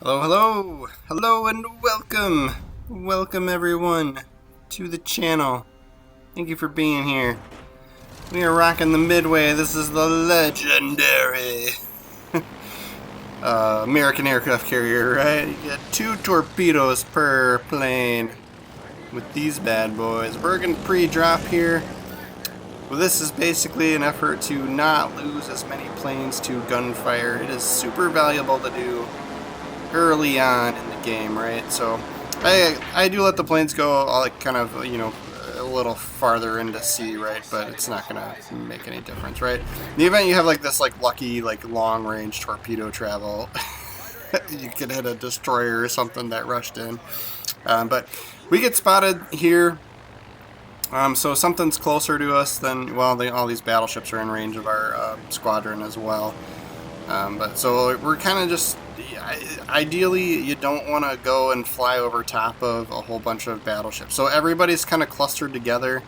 Hello, hello, hello, and welcome, welcome everyone to the channel. Thank you for being here. We are rocking the Midway. This is the legendary American aircraft carrier, right? You get 2 torpedoes per plane with these bad boys. We're gonna pre-drop here. Well, this is basically an effort to not lose as many planes to gunfire. It is super valuable to do early on in the game, right? So I do let the planes go like kind of, a little farther into sea, right? But it's not gonna make any difference, right? In the event you have like this lucky long range torpedo travel, you could hit a destroyer or something that rushed in. But we get spotted here. So something's closer to us than, well, all these battleships are in range of our squadron as well. But so we're kind of just, ideally you don't want to go and fly over top of a whole bunch of battleships. So everybody's kind of clustered together,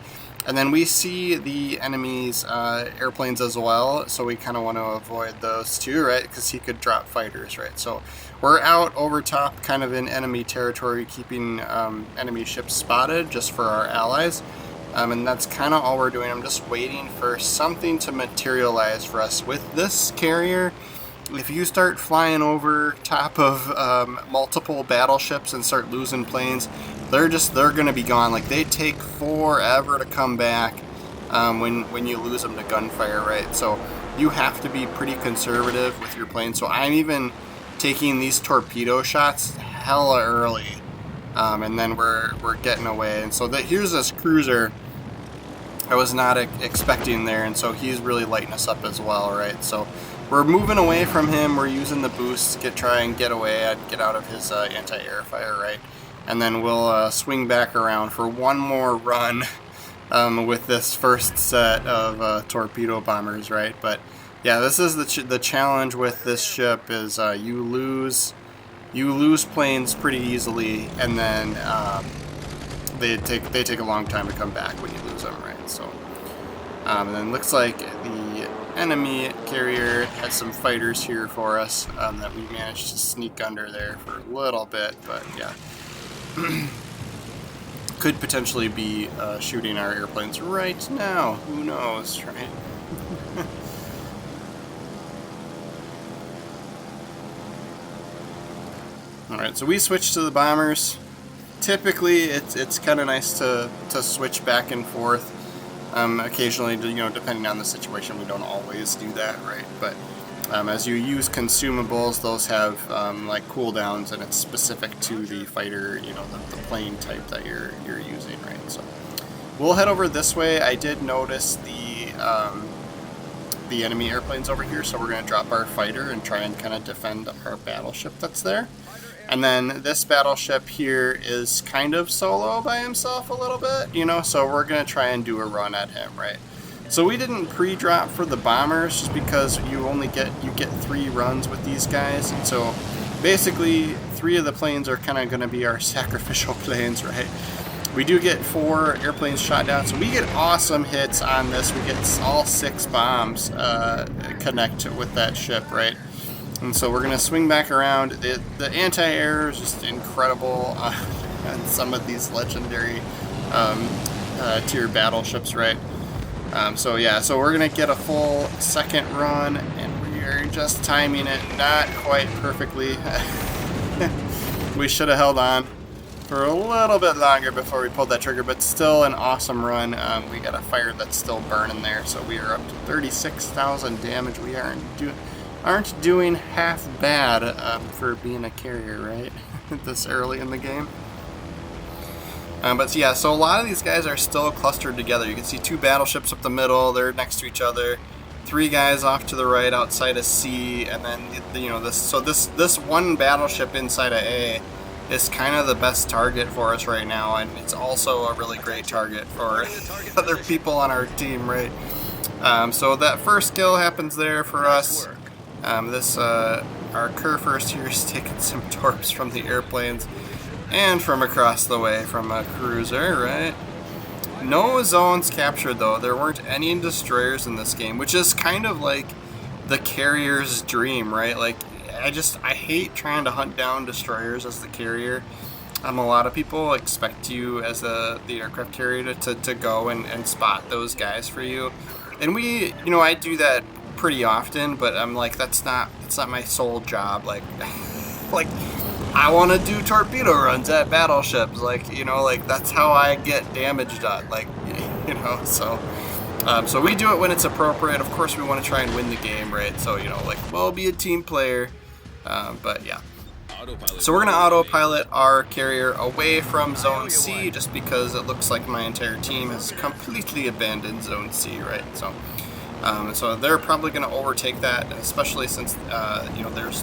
and then we see the enemy's airplanes as well, so we kind of want to avoid those too, right? Because he could drop fighters, right? So we're out over top kind of in enemy territory, keeping enemy ships spotted just for our allies. And that's kind of all we're doing. I'm just waiting for something to materialize for us. With this carrier, if you start flying over top of multiple battleships and start losing planes, they're going to be gone. Like, they take forever to come back when you lose them to gunfire, right? So you have to be pretty conservative with your planes. So I'm even taking these torpedo shots hella early, and then we're getting away. And so here's this cruiser I was not expecting there, and so he's really lighting us up as well, right? So we're moving away from him. We're using the boost to try and get away and get out of his anti-air fire, right? And then we'll swing back around for one more run with this first set of torpedo bombers, right? But yeah, this is the challenge with this ship is you lose planes pretty easily, and then they take a long time to come back when you lose them, right? So, and then looks like the enemy carrier has some fighters here for us that we managed to sneak under there for a little bit, but yeah, could potentially be shooting our airplanes right now. Who knows, right? Alright, so we switched to the bombers. Typically, it's kind of nice to switch back and forth. Occasionally, depending on the situation, we don't always do that, right? But as you use consumables, those have like cooldowns, and it's specific to the fighter, the plane type that you're using, right? So we'll head over this way. I did notice the enemy airplanes over here, so we're going to drop our fighter and try and kind of defend our battleship that's there. And then this battleship here is kind of solo by himself a little bit, so we're going to try and do a run at him, right? So we didn't pre-drop for the bombers just because you get 3 runs with these guys. And so basically 3 of the planes are kind of going to be our sacrificial planes, right? We do get 4 airplanes shot down, so we get awesome hits on this. We get all 6 bombs connect with that ship, right? And so we're going to swing back around. The anti-air is just incredible on some of these legendary tier battleships, right? So yeah, so we're going to get a full second run, and we are just timing it not quite perfectly. We should have held on for a little bit longer before we pulled that trigger, but still an awesome run. We got a fire that's still burning there, so we are up to 36,000 damage. We aren't doing half bad for being a carrier, right? This early in the game. But yeah, so a lot of these guys are still clustered together. You can see 2 battleships up the middle, they're next to each other. 3 guys off to the right outside of C, and then this one battleship inside of A is kind of the best target for us right now, and it's also a really great target for other people on our team, right? So that first kill happens there for us. Our Kerr first here is taking some torps from the airplanes and from across the way from a cruiser, right? No zones captured though. There weren't any destroyers in this game, which is kind of like the carrier's dream, right? Like I hate trying to hunt down destroyers as the carrier. A lot of people expect you as the aircraft carrier to go and spot those guys for you, and I do that pretty often. But I'm like, that's not my sole job. Like, like I want to do torpedo runs at battleships. Like, like that's how I get damage done. Like, so. So we do it when it's appropriate. Of course, we want to try and win the game, right? So, like, we'll be a team player. But yeah. So we're going to autopilot our carrier away from Zone C just because it looks like my entire team has completely abandoned Zone C, right? So they're probably going to overtake that, especially since,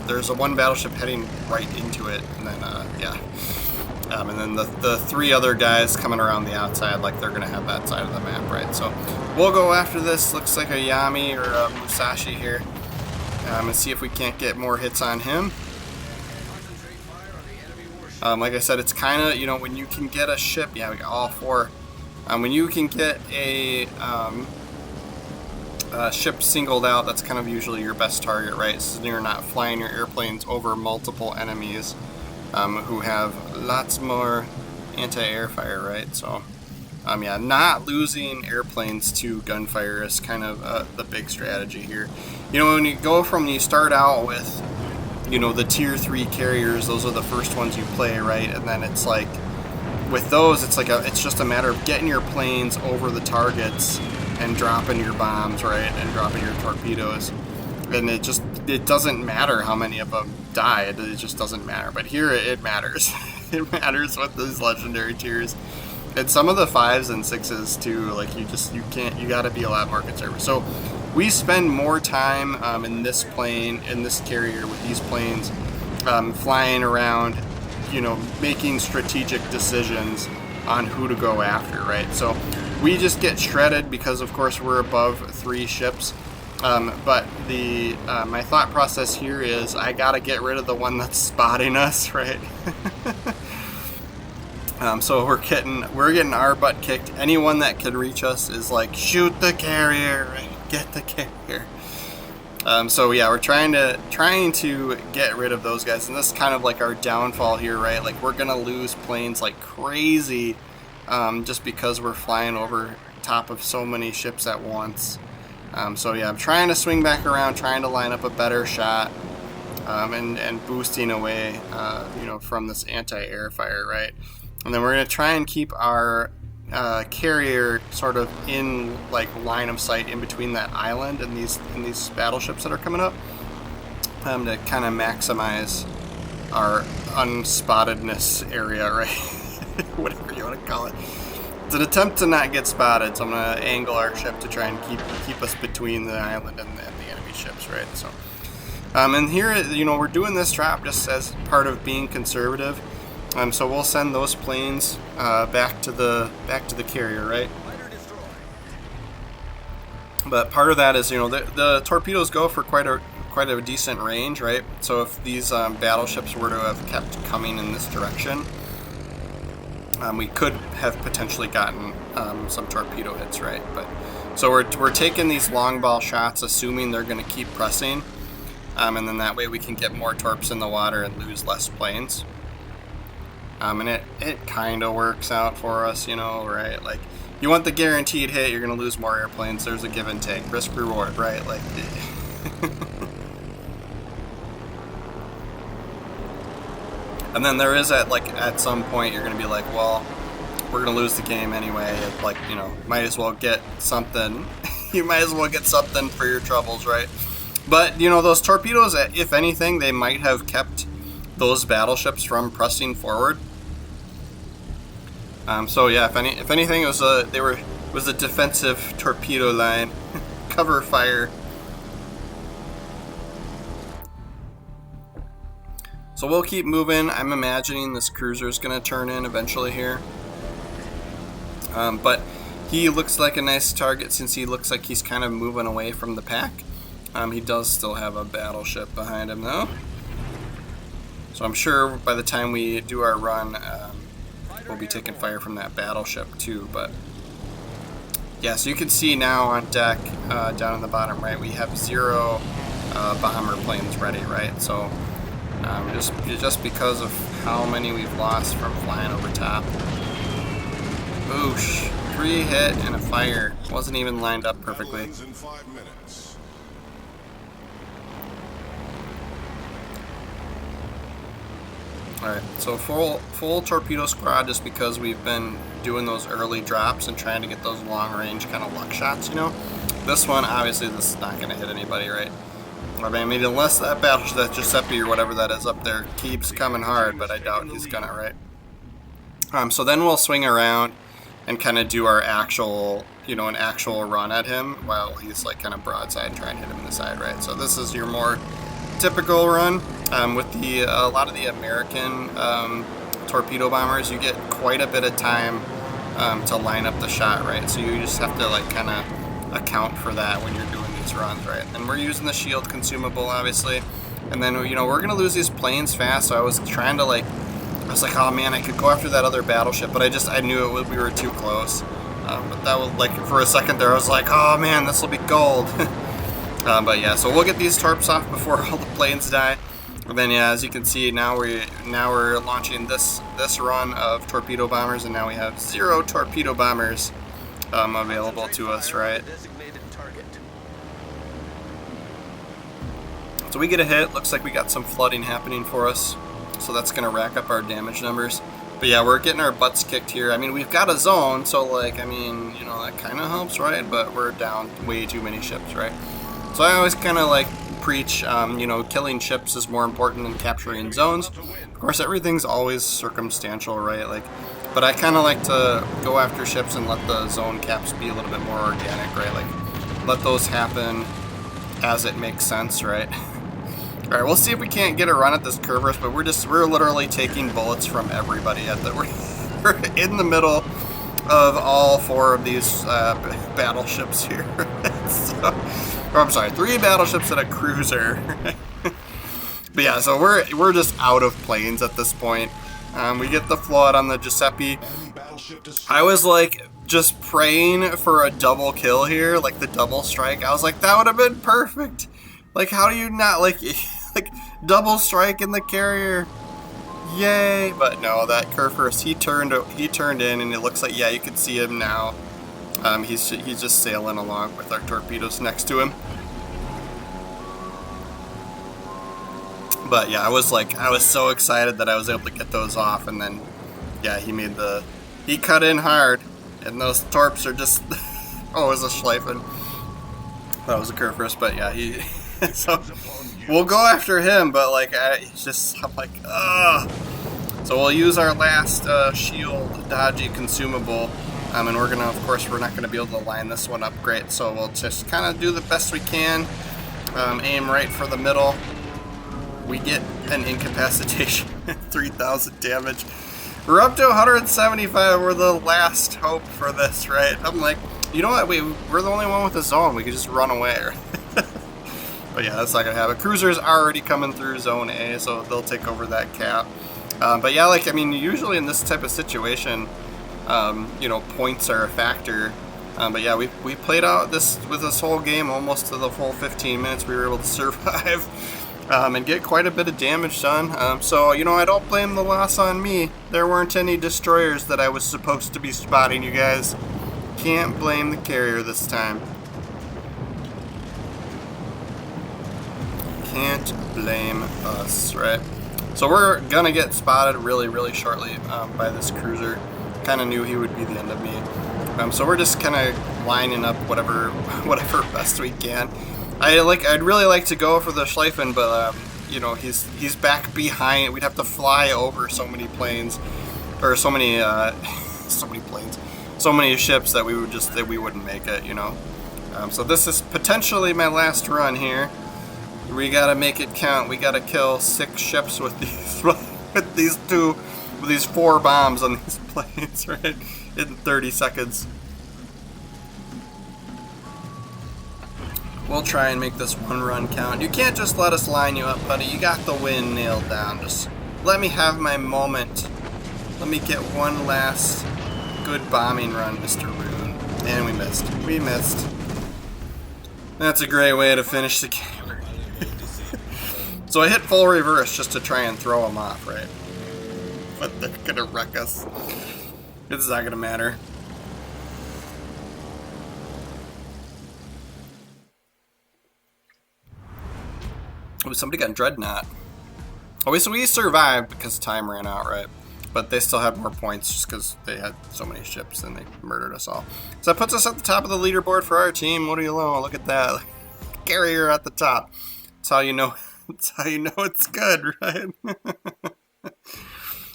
there's a one battleship heading right into it. And then, and then the three other guys coming around the outside, like they're going to have that side of the map, right? So we'll go after this. Looks like a Yami or a Musashi here. And see if we can't get more hits on him. Like I said, it's kind of, when you can get a ship, yeah, we got all four. When you can get a ship singled out, that's kind of usually your best target, right? So you're not flying your airplanes over multiple enemies who have lots more anti-air fire, right? So, yeah, not losing airplanes to gunfire is kind of the big strategy here. When you start out with the tier 3 carriers, those are the first ones you play, right? And then it's like, with those, it's just a matter of getting your planes over the targets and dropping your bombs, right? And dropping your torpedoes. And it doesn't matter how many of them die, it just doesn't matter. But here it matters. It matters with these legendary tiers. And some of the 5s and 6s too, like you gotta be a lot more conservative. So we spend more time in this carrier with these planes, flying around, making strategic decisions on who to go after, right? So we just get shredded because, of course, we're above 3 ships. But my thought process here is I gotta get rid of the one that's spotting us, right? So we're getting our butt kicked. Anyone that can reach us is like, shoot the carrier, right? Get the carrier. So yeah, we're trying to get rid of those guys, and this is kind of like our downfall here, right? Like, we're gonna lose planes like crazy, just because we're flying over top of so many ships at once. So yeah, I'm trying to swing back around, trying to line up a better shot, and boosting away, from this anti-air fire, right? And then we're gonna try and keep our carrier sort of in like line of sight in between that island and these battleships that are coming up, to kind of maximize our unspottedness area, right? Whatever you want to call it. It's an attempt to not get spotted, so I'm going to angle our ship to try and keep us between the island and the enemy ships, right? So, and here, we're doing this drop just as part of being conservative. So we'll send those planes back to the carrier, right? But part of that is, the torpedoes go for quite a decent range, right? So if these battleships were to have kept coming in this direction, we could have potentially gotten some torpedo hits, right? But so we're taking these long ball shots, assuming they're going to keep pressing, and then that way we can get more torps in the water and lose less planes. And it kind of works out for us, right? Like, you want the guaranteed hit, you're going to lose more airplanes. There's a give and take, risk reward, right? Like, and then there is at some point you're going to be like, well, we're going to lose the game anyway. Like, might as well get something. You might as well get something for your troubles, right? But, those torpedoes, if anything, they might have kept those battleships from pressing forward. So yeah, if anything, it was a defensive torpedo line, cover fire. So we'll keep moving. I'm imagining this cruiser is going to turn in eventually here. But he looks like a nice target since he looks like he's kind of moving away from the pack. He does still have a battleship behind him though. So I'm sure by the time we do our run, we'll be taking fire from that battleship too. But yeah, so you can see now on deck, down in the bottom right, we have 0 bomber planes ready, right? So just because of how many we've lost from flying over top. Boosh. 3 hit and a fire. Wasn't even lined up perfectly. Alright, so full torpedo squad just because we've been doing those early drops and trying to get those long range kind of luck shots, you know? This one, obviously, this is not going to hit anybody, right? I mean, unless that battleship, that Giuseppe or whatever that is up there, keeps coming hard, but I doubt he's gonna, right? So then we'll swing around and kind of do our actual, you know, an actual run at him while he's like kind of broadside trying to hit him in the side, right? So this is your more typical run. With a lot of the American torpedo bombers, you get quite a bit of time to line up the shot, right? So you just have to like kind of account for that when you're doing these runs, right? And we're using the shield consumable, obviously. And then, you know, we're gonna lose these planes fast, so I was trying to like, I was like, oh man, I could go after that other battleship, but I knew we were too close. But that was like, for a second there, I was like, oh man, this will be gold. But yeah, so we'll get these torps off before all the planes die. And then yeah, as you can see, now we're launching this run of torpedo bombers, and now we have 0 torpedo bombers available to us, right? So we get a hit. Looks like we got some flooding happening for us, so that's gonna rack up our damage numbers. But yeah, we're getting our butts kicked here. I mean, we've got a zone, so like, I mean, you know, that kind of helps, right? But we're down way too many ships, right? So I always kind of like preach, you know, killing ships is more important than capturing zones. Of course, everything's always circumstantial, right? Like, but I kind of like to go after ships and let the zone caps be a little bit more organic, right? Like, let those happen as it makes sense, right? All right, we'll see if we can't get a run at this Cerberus, but we're literally taking bullets from everybody at the we're in the middle of all 4 of these battleships here. So, or I'm sorry, 3 battleships and a cruiser. But yeah, so we're just out of planes at this point. We get the flood on the Giuseppe. I was like just praying for a double kill here, like the double strike. I was like, that would have been perfect. Like, how do you not like double strike in the carrier? Yay! But no, that Cerberus, he turned in, and it looks like, yeah, you can see him now. He's just sailing along with our torpedoes next to him. But yeah, I was so excited that I was able to get those off, and then yeah, he cut in hard, and those torps are just oh, it was a Schleifen. That was a Cerberus, but yeah, so we'll go after him, but like I'm like, ugh. So we'll use our last shield dodgy consumable. And we're gonna, of course, we're not gonna be able to line this one up great, so we'll just kind of do the best we can. Aim right for the middle. We get an incapacitation, 3,000 damage. We're up to 175. We're the last hope for this, right? I'm like, you know what? We're the only one with a zone. We could just run away. But yeah, that's not gonna happen. Cruiser's already coming through Zone A, so they'll take over that cap. But yeah, like, I mean, usually in this type of situation, you know, points are a factor. But yeah, we played out this whole game almost to the full 15 minutes. We were able to survive and get quite a bit of damage done. So, you know, I don't blame the loss on me. There weren't any destroyers that I was supposed to be spotting, you guys. Can't blame the carrier this time. Can't blame us, right? So we're gonna get spotted really, really shortly by this cruiser. Kind of knew he would be the end of me. So we're just kind of lining up whatever best we can. I'd really like to go for the Schleifen, but you know, he's back behind. We'd have to fly over so many planes, or so many planes, so many ships that we wouldn't make it, you know. So this is potentially my last run here. We gotta make it count. We gotta kill 6 ships with these 4 bombs on these planes, right? In 30 seconds. We'll try and make this one run count. You can't just let us line you up, buddy. You got the win nailed down. Just let me have my moment. Let me get one last good bombing run, Mr. Rune. And we missed. We missed. That's a great way to finish the game. So I hit full reverse just to try and throw them off, right? But they're gonna wreck us. It's not gonna matter. Oh, somebody got Dreadnought. Oh, so we survived because time ran out, right? But they still had more points just because they had so many ships and they murdered us all. So that puts us at the top of the leaderboard for our team. What do you know? Look at that. Carrier at the top. That's how you know. That's how you know it's good, right?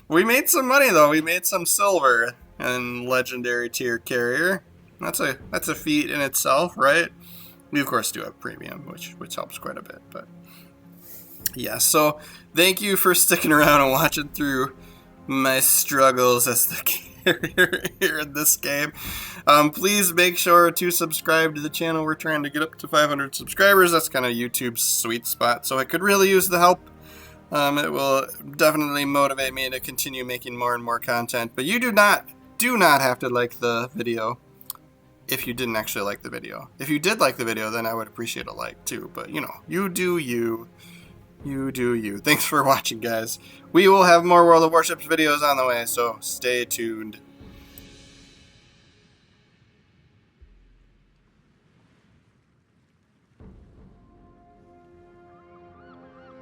We made some money though. We made some silver and legendary tier carrier. That's a feat in itself, right? We of course do have premium, which helps quite a bit, but yeah. So thank you for sticking around and watching through my struggles as the carrier here in this game. Please make sure to subscribe to the channel. We're trying to get up to 500 subscribers. That's kind of YouTube's sweet spot, so I could really use the help. It will definitely motivate me to continue making more and more content. But you do not have to like the video if you didn't actually like the video. If you did like the video, then I would appreciate a like too. But you know, you do you. You do you. Thanks for watching, guys. We will have more World of Warships videos on the way, so stay tuned.